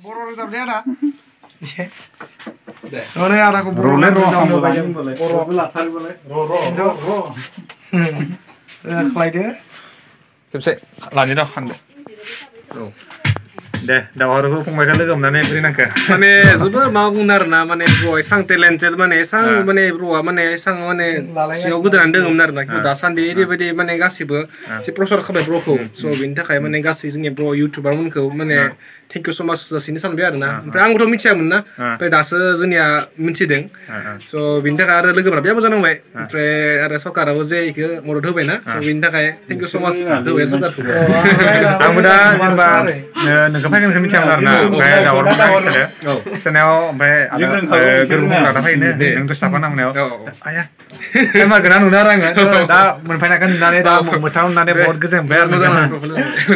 बर' रोजाबलै आदा एसे ओरै आदाखौ बर' रोजाबनो बर'आबो लाथारोबालाय खालायदो खेबसे लानि र' खानदो औ दे दावहारुखौ फंबायखौ लोगो हमनानै बोरै नांखो माने जोबोर मा बुंनो आरोना माने ब्र'आ एसां टेलेन्टेड माने एसां माने ब्र'आ माने एसां माने सिङाव गोदोनानै दङमोन आरोना खिन्थु दासान्दि ओरैबायदि माने गासिबो एसे प्रसार खालामबाय ब्र'खौ स' बेनि थाखाय माने गासै जोंनि बर' इउटुबारमोनखौ माने थेंक इउ स' माच जासिनो सानबाय आरोना ओमफ्राय आंबोथ' मिथियामोन ना ओमफ्राय दासो जोंनिया मिथिदों स' बेनि थाखाय आरो लोगोफोरा बेयावबो जानांबाय ओमफ्राय आरो सरकाराबो जे इखौ मदद होबायना स' बेनि थाखाय थेंक इउ स' माच होबाय सरकारखौ आंबो दा जेनेबा नोंखौ फैगोनखौ मिथियामोन आरोना ओमफ्य दावहारुखौ खिथानायाव ओमफ्य गोरबोखौ लाना फैनो नों दसे नांनायाव आया मारगोना नुदों आरो आङो दा मोनफैनायखौ नुनानै दा मोगथाङाव नुनानै बहुत गोजोनबाय आरो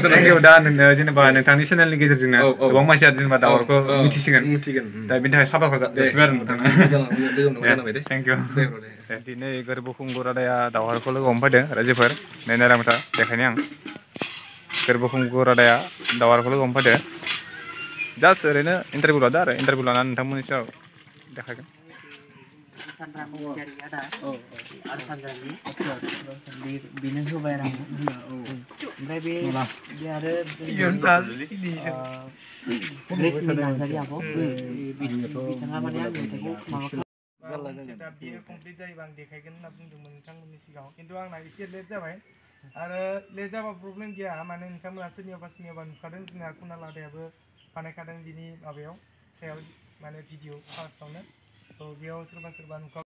थेंक इउ दा जेनेबा नोंथांनि चेनेलनि गेजेरजोंनो गोबां मानसिया जेनेबा दावहारुखौ मिथिसिगोन दा बेनि थाखाय साबायखर जासिबाय आरो नोंथांनो थेंक इउ दिनै गोरबो खुंगुर आदाया दावहारुखौ लोगो हमफैदों रायजोफोर नायना रामथा देखायनो आं गोरबो खुंगुर आदाया दावहारुखौ लोगो हमफैदों जास्ट ओरैनो इन्टारभिउ लादो आरो इन्टारभिउ लानानै नोंथांमोननि सायाव देखायगोन बेनो होबाय आरो ओमफ्राय बे आरो नार्जारि आब' बिथाङा माने आं मेथाइखौ माबा दा बियो कमप्लिट जायोबा आं देखायगोन होनना बुंदोंमोन नोंथांमोननि सिगाङाव खिन्थु आंना एसे लेट जाबाय आरो लेट जाबा प्रब्लेम गैया माने नोंथांमोना सोरनियावबा नुखादों जोंना कुनाल आदायाबो बानायखादों बिनि माबायाव सायाव माने भिडिअ फार्स्टआवनो थ' बेयाव सोरबा नुखा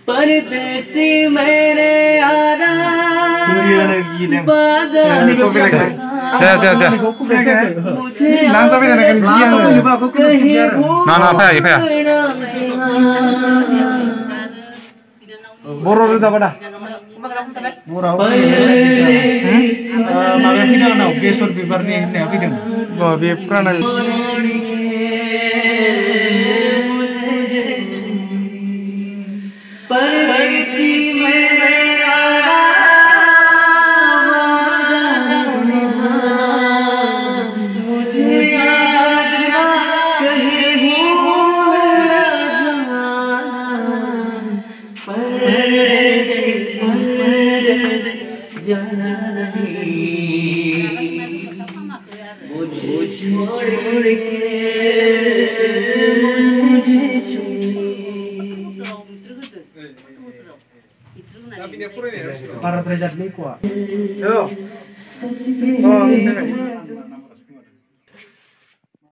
परदेसी मेरे आरा बर' रोजाबा दा माबाया फैदों आंनाव बेसर बिबारनि होननाया फैदों बे प्राणा बाराद्राय जादनि कुवा हेल'